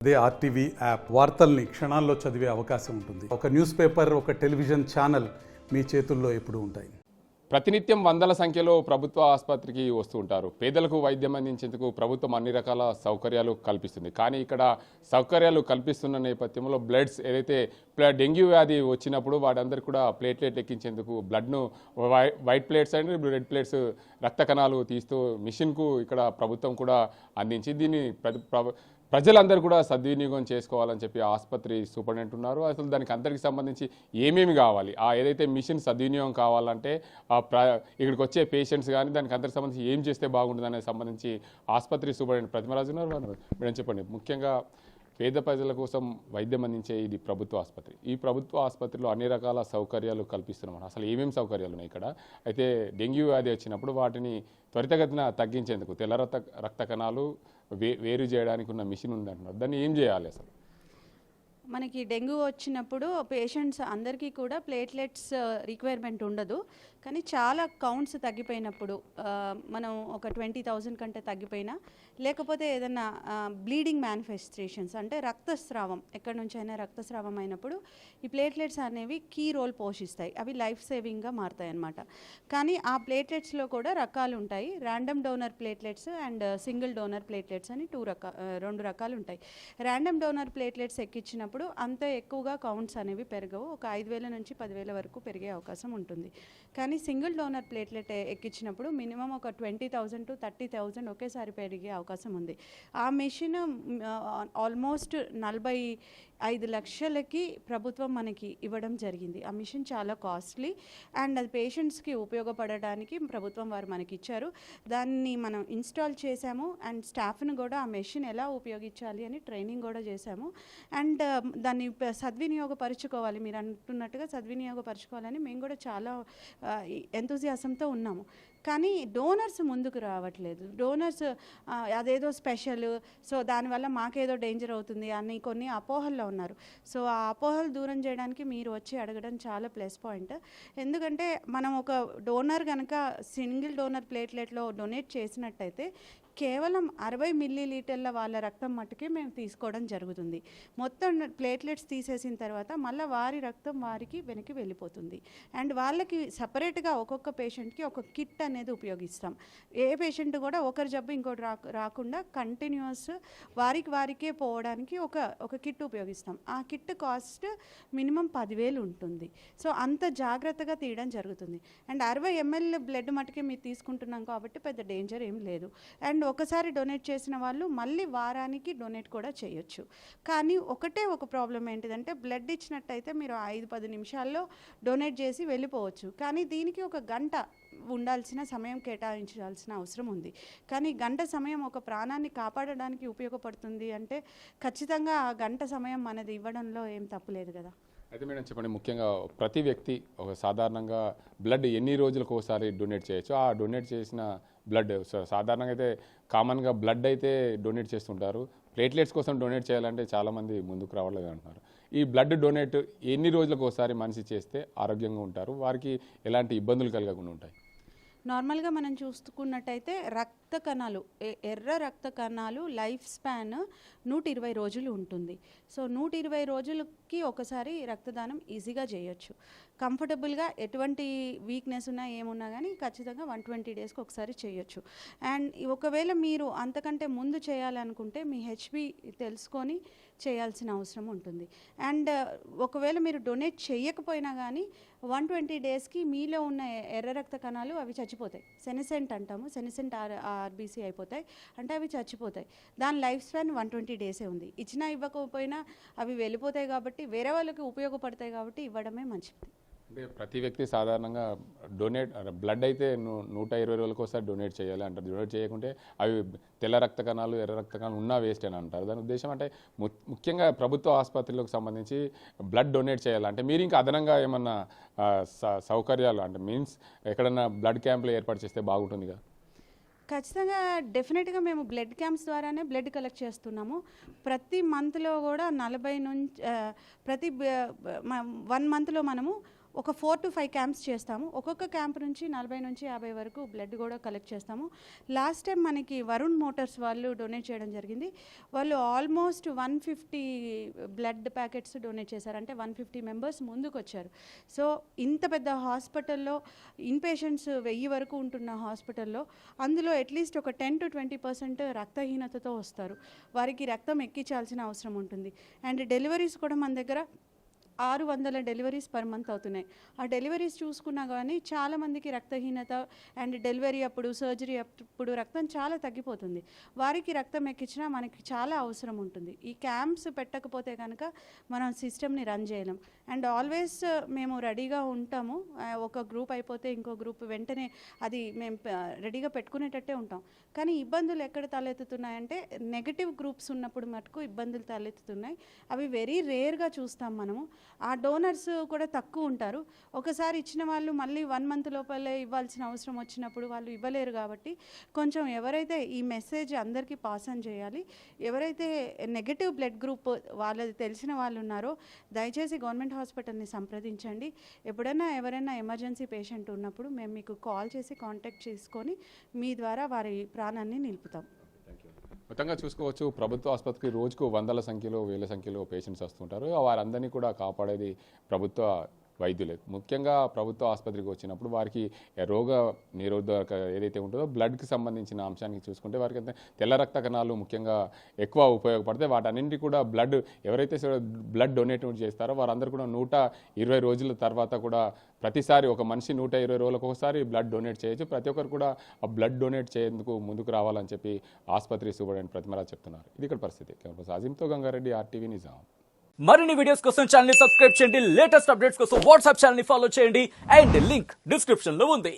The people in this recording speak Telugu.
అదే ఆర్టీవీ యాప్ వార్తల్ని క్షణాల్లో చదివే అవకాశం ఉంటుంది. ఒక న్యూస్ పేపర్, ఒక టెలివిజన్ ఛానల్ మీ చేతుల్లో ఎప్పుడూ ఉంటాయి. ప్రతినిత్యం వందల సంఖ్యలో ప్రభుత్వ ఆసుపత్రికి వస్తూ ఉంటారు. పేదలకు వైద్యం అందించేందుకు ప్రభుత్వం అన్ని రకాల సౌకర్యాలు కల్పిస్తుంది. కానీ ఇక్కడ సౌకర్యాలు కల్పిస్తున్న నేపథ్యంలో బ్లడ్స్ ఏదైతే డెంగ్యూ వ్యాధి వచ్చినప్పుడు వాటందరికీ కూడా ప్లేట్లెట్ ఎక్కించేందుకు బ్లడ్ను white plates and red plates రక్త కణాలు తీస్తూ మిషన్కు ఇక్కడ ప్రభుత్వం కూడా అందించి దీన్ని ప్రజలందరూ కూడా సద్వినియోగం చేసుకోవాలని చెప్పి ఆసుపత్రి సూపరింటెండెంట్ ఉన్నారు. అసలు దానికి అందరికి సంబంధించి ఏమేమి కావాలి, ఏదైతే మిషన్ సద్వినియోగం కావాలంటే ఇక్కడికి వచ్చే పేషెంట్స్ కానీ దానికి అందరికి సంబంధించి ఏం చేస్తే బాగుంటుందనే సంబంధించి ఆసుపత్రి సూపరింటెండెంట్ ప్రతిమరాజు ఉన్నారు. మేడం చెప్పండి, ముఖ్యంగా పేద ప్రజల కోసం వైద్యం అందించే ఇది ప్రభుత్వ ఆసుపత్రి. ఈ ప్రభుత్వ ఆసుపత్రిలో అన్ని రకాల సౌకర్యాలు కల్పిస్తున్నాం. అసలు ఏమేమి సౌకర్యాలు ఉన్నాయి ఇక్కడ? అయితే డెంగ్యూ వ్యాధి వచ్చినప్పుడు వాటిని త్వరితగతిన తగ్గించేందుకు తెల్ల రక్త కణాలు వేరు చేయడానికి ఉన్న మిషన్ ఉందంటున్నారు. దాన్ని ఏం చేయాలి అసలు? మనకి డెంగ్యూ వచ్చినప్పుడు పేషెంట్స్ అందరికీ కూడా ప్లేట్లెట్స్ రిక్వైర్మెంట్ ఉండదు, కానీ చాలా కౌంట్స్ తగ్గిపోయినప్పుడు మనం ఒక 20,000 కంటే తగ్గిపోయినా, లేకపోతే ఏదైనా బ్లీడింగ్ మేనిఫెస్టేషన్స్ అంటే రక్తస్రావం ఎక్కడి నుంచి అయినా రక్తస్రావం అయినప్పుడు ఈ ప్లేట్లెట్స్ అనేవి కీ రోల్ పోషిస్తాయి. అవి లైఫ్ సేవింగ్గా మారుతాయి అన్నమాట. కానీ ఆ ప్లేట్లెట్స్లో కూడా రకాలు ఉంటాయి. Random donor platelets and single donor platelets అని రెండు రకాలు ఉంటాయి. ర్యాండమ్ డోనర్ ప్లేట్లెట్స్ ఎక్కించినప్పుడు అంత ఎక్కువగా కౌంట్స్ అనేవి పెరగవు. ఒక 5,000 నుంచి 10,000 వరకు పెరిగే అవకాశం ఉంటుంది. కానీ సింగిల్ డోనర్ ప్లేట్లెట్ ఎక్కించినప్పుడు మినిమం ఒక 20,000 to 30,000 ఒకేసారి పెరిగే అవకాశం ఉంది. ఆ మెషిన్ ఆల్మోస్ట్ 45 లక్షలకి ప్రభుత్వం మనకి ఇవ్వడం జరిగింది. ఆ మిషన్ చాలా కాస్ట్లీ అండ్ అది పేషెంట్స్కి ఉపయోగపడడానికి ప్రభుత్వం వారు మనకి ఇచ్చారు. దాన్ని మనం ఇన్స్టాల్ చేశాము అండ్ స్టాఫ్ను కూడా ఆ మెషిన్ ఎలా ఉపయోగించాలి అని ట్రైనింగ్ కూడా చేశాము. అండ్ దాన్ని సద్వినియోగపరుచుకోవాలి, మీరు అంటున్నట్టుగా సద్వినియోగపరుచుకోవాలని మేము కూడా చాలా ఎంతూజియాసంతో ఉన్నాము. కానీ డోనర్స్ ముందుకు రావట్లేదు. డోనర్స్ అదేదో స్పెషల్, సో దానివల్ల మాకేదో డేంజర్ అవుతుంది అని కొన్ని అపోహల్లో ఉన్నారు. సో ఆ అపోహలు దూరం చేయడానికి మీరు వచ్చి అడగడం చాలా ప్లస్ పాయింట్. ఎందుకంటే మనం ఒక డోనర్ కనుక సింగిల్ డోనర్ ప్లేట్లెట్లో డొనేట్ చేసినట్టయితే కేవలం 60 మిల్లీలీటర్ల వాళ్ళ రక్తం మట్టుకే మేము తీసుకోవడం జరుగుతుంది. మొత్తం ప్లేట్లెట్స్ తీసేసిన తర్వాత మళ్ళీ వారి రక్తం వారికి వెనక్కి వెళ్ళిపోతుంది. అండ్ వాళ్ళకి సపరేట్గా ఒక్కొక్క పేషెంట్కి ఒక కిట్ అనేది ఉపయోగిస్తాం. ఏ పేషెంట్ కూడా ఒకరి జబ్బు ఇంకోటి రాకుండా కంటిన్యూస్ వారికే పోవడానికి ఒక కిట్ ఉపయోగిస్తాం. ఆ కిట్ కాస్ట్ మినిమం 10,000 ఉంటుంది. సో అంత జాగ్రత్తగా తీయడం జరుగుతుంది. అండ్ 60 ml బ్లడ్ మట్టుకే మీరు తీసుకుంటున్నాం కాబట్టి పెద్ద డేంజర్ ఏం లేదు. అండ్ ఒకసారి డొనేట్ చేసిన వాళ్ళు మళ్ళీ వారానికి డొనేట్ కూడా చేయొచ్చు. కానీ ఒక ప్రాబ్లం ఏంటిదంటే బ్లడ్ ఇచ్చినట్టయితే మీరు 5-10 నిమిషాల్లో డొనేట్ చేసి వెళ్ళిపోవచ్చు. కానీ దీనికి ఒక గంట ఉండాల్సిన సమయం కేటాయించాల్సిన అవసరం ఉంది. కానీ గంట సమయం ఒక ప్రాణాన్ని కాపాడడానికి ఉపయోగపడుతుంది అంటే ఖచ్చితంగా ఆ గంట సమయం మనది ఇవ్వడంలో ఏం తప్పులేదు కదా. అయితే మేడం చెప్పండి, ముఖ్యంగా ప్రతి వ్యక్తి ఒక సాధారణంగా బ్లడ్ ఎన్ని రోజులకు ఒకసారి డొనేట్ చేయొచ్చు? ఆ డొనేట్ చేసిన బ్లడ్ సాధారణంగా అయితే కామన్గా బ్లడ్ అయితే డొనేట్ చేస్తుంటారు. ప్లేట్లెట్స్ కోసం డొనేట్ చేయాలంటే చాలామంది ముందుకు రావట్లేదు అంటున్నారు. ఈ బ్లడ్ డొనేట్ ఎన్ని రోజులకు ఒకసారి మనిషి చేస్తే ఆరోగ్యంగా ఉంటారు, వారికి ఎలాంటి ఇబ్బందులు కలగకుండా ఉంటాయి? నార్మల్గా మనం చూసుకున్నట్టయితే రక్త కణాలు, ఎర్ర రక్త కణాలు లైఫ్ స్పాన్ 120 రోజులు ఉంటుంది. సో 120 రోజులకి ఒకసారి రక్తదానం ఈజీగా చేయొచ్చు. కంఫర్టబుల్గా ఎటువంటి వీక్నెస్ ఉన్నా ఏమున్నా కానీ ఖచ్చితంగా 120 డేస్కి ఒకసారి చేయొచ్చు. అండ్ ఒకవేళ మీరు అంతకంటే ముందు చేయాలనుకుంటే మీ హెచ్బి తెలుసుకొని చేయాల్సిన అవసరం ఉంటుంది. అండ్ ఒకవేళ మీరు డొనేట్ చేయకపోయినా కానీ 120 డేస్కి మీలో ఉన్న ఎర్ర రక్త కణాలు అవి చచ్చిపోతాయి. సెనిసెంట్ అంటాము, సెనిసెంట్ ఆర్బీసీ అయిపోతాయి, అంటే అవి చచ్చిపోతాయి. దాని లైఫ్ స్పాన్ 120 డేసే ఉంది. ఇచ్చినా ఇవ్వకపోయినా అవి వెళ్ళిపోతాయి కాబట్టి వేరే వాళ్ళకి ఉపయోగపడతాయి కాబట్టి ఇవ్వడమే మంచిది. అంటే ప్రతి వ్యక్తి సాధారణంగా బ్లడ్ అయితే 120 రోజులకు ఒకసారి డొనేట్ చేయాలి అంటారు. డొనేట్ చేయకుంటే అవి తెల్ల రక్త కణాలు, ఎర్ర రక్త కణాలు ఉన్నా వేస్ట్ అని అంటారు. దాని ఉద్దేశం అంటే ముఖ్యంగా ప్రభుత్వ ఆసుపత్రులకు సంబంధించి బ్లడ్ డొనేట్ చేయాలంటే మీరు ఇంకా అదనంగా ఏమన్నా సౌకర్యాలు అంటే మీన్స్ ఎక్కడన్నా బ్లడ్ క్యాంపులు ఏర్పాటు చేస్తే బాగుంటుంది కదా? ఖచ్చితంగా డెఫినెట్గా మేము బ్లడ్ క్యాంప్స్ ద్వారానే బ్లడ్ కలెక్ట్ చేస్తున్నాము. ప్రతి మంత్లో కూడా 40 నుంచి ప్రతి 1 మంత్లో మనము ఒక 4 to 5 క్యాంప్స్ చేస్తాము. ఒక్కొక్క క్యాంప్ నుంచి 40 నుంచి 50 వరకు బ్లడ్ కూడా కలెక్ట్ చేస్తాము. లాస్ట్ టైం మనకి వరుణ్ మోటార్స్ వాళ్ళు డొనేట్ చేయడం జరిగింది. వాళ్ళు ఆల్మోస్ట్ 150 బ్లడ్ ప్యాకెట్స్ డొనేట్ చేశారు. అంటే 150 మెంబర్స్ ముందుకు వచ్చారు. సో ఇంత పెద్ద హాస్పిటల్లో ఇన్పేషెంట్స్ 1000 వరకు ఉంటున్న హాస్పిటల్లో అందులో అట్లీస్ట్ ఒక 10 to 20% రక్తహీనతతో వస్తారు. వారికి రక్తం ఎక్కించాల్సిన అవసరం ఉంటుంది. అండ్ డెలివరీస్ కూడా మన దగ్గర 600 డెలివరీస్ పర్ మంత్ అవుతున్నాయి. ఆ డెలివరీస్ చూసుకున్నా కానీ చాలామందికి రక్తహీనత అండ్ డెలివరీ అప్పుడు సర్జరీ అప్పుడు రక్తం చాలా తగ్గిపోతుంది. వారికి రక్తం ఎక్కించినా మనకి చాలా అవసరం ఉంటుంది. ఈ క్యాంప్స్ పెట్టకపోతే కనుక మనం సిస్టమ్ని రన్ చేయలేం. అండ్ ఆల్వేస్ మేము రెడీగా ఉంటాము. ఒక గ్రూప్ అయిపోతే ఇంకో గ్రూప్ వెంటనే అది మేము రెడీగా పెట్టుకునేటట్టే ఉంటాం. కానీ ఇబ్బందులు ఎక్కడ తలెత్తుతున్నాయంటే నెగటివ్ గ్రూప్స్ ఉన్నప్పుడు మటుకు ఇబ్బందులు తలెత్తుతున్నాయి. అవి వెరీ రేర్గా చూస్తాం మనము. ఆ డోనర్స్ కూడా తక్కువ ఉంటారు. ఒకసారి ఇచ్చిన వాళ్ళు మళ్ళీ 1 month లోపలే ఇవ్వాల్సిన అవసరం వచ్చినప్పుడు వాళ్ళు ఇవ్వలేరు. కాబట్టి కొంచెం ఎవరైతే ఈ మెసేజ్ అందరికీ పాస్ ఆన్ చేయాలి. ఎవరైతే నెగటివ్ బ్లడ్ గ్రూప్ వాళ్ళది తెలిసిన వాళ్ళు ఉన్నారో దయచేసి గవర్నమెంట్ హాస్పిటల్ని సంప్రదించండి. ఎప్పుడైనా ఎవరైనా ఎమర్జెన్సీ పేషెంట్ ఉన్నప్పుడు మేము మీకు కాల్ చేసి కాంటాక్ట్ చేసుకొని మీ ద్వారా వారి ప్రాణాన్ని నిలుపుతాం. మొత్తంగా చూసుకోవచ్చు, ప్రభుత్వ ఆసుపత్రికి రోజుకు వందల సంఖ్యలో వేల సంఖ్యలో పేషెంట్స్ వస్తుంటారు. వారందరినీ కూడా కాపాడేది ప్రభుత్వ వైద్యులే. ముఖ్యంగా ప్రభుత్వ ఆసుపత్రికి వచ్చినప్పుడు వారికి రోగ నిరోధక ఏదైతే ఉంటుందో బ్లడ్కి సంబంధించిన అంశానికి చూసుకుంటే వారికి తెల్ల రక్త కణాలు ముఖ్యంగా ఎక్కువ ఉపయోగపడతాయి. వాటన్నింటి కూడా ఎవరైతే బ్లడ్ డొనేట్ చేస్తారో వారందరూ కూడా 120 రోజుల తర్వాత కూడా ప్రతిసారి ఒక మనిషి 120 రోజులకు ఒకసారి బ్లడ్ డొనేట్ చేయొచ్చు. ప్రతి ఒక్కరు కూడా ఆ బ్లడ్ డొనేట్ చేసేందుకు ముందుకు రావాలని చెప్పి ఆసుపత్రి సూపరింటెండెంట్ ప్రతిమరాజ్ చెప్తున్నారు. ఇది ఇక్కడ పరిస్థితి. అజిమ్తో గంగారెడ్డి, RTV నిజాం. మరిన్ని వీడియోస్ కోసం ఛానల్ ని సబ్స్క్రైబ్ చేయండి. లేటెస్ట్ అప్డేట్స్ కోసం వాట్సాప్ ఛానల్ ని ఫాలో చేయండి. అండ్ లింక్ డిస్క్రిప్షన్ లో ఉంది.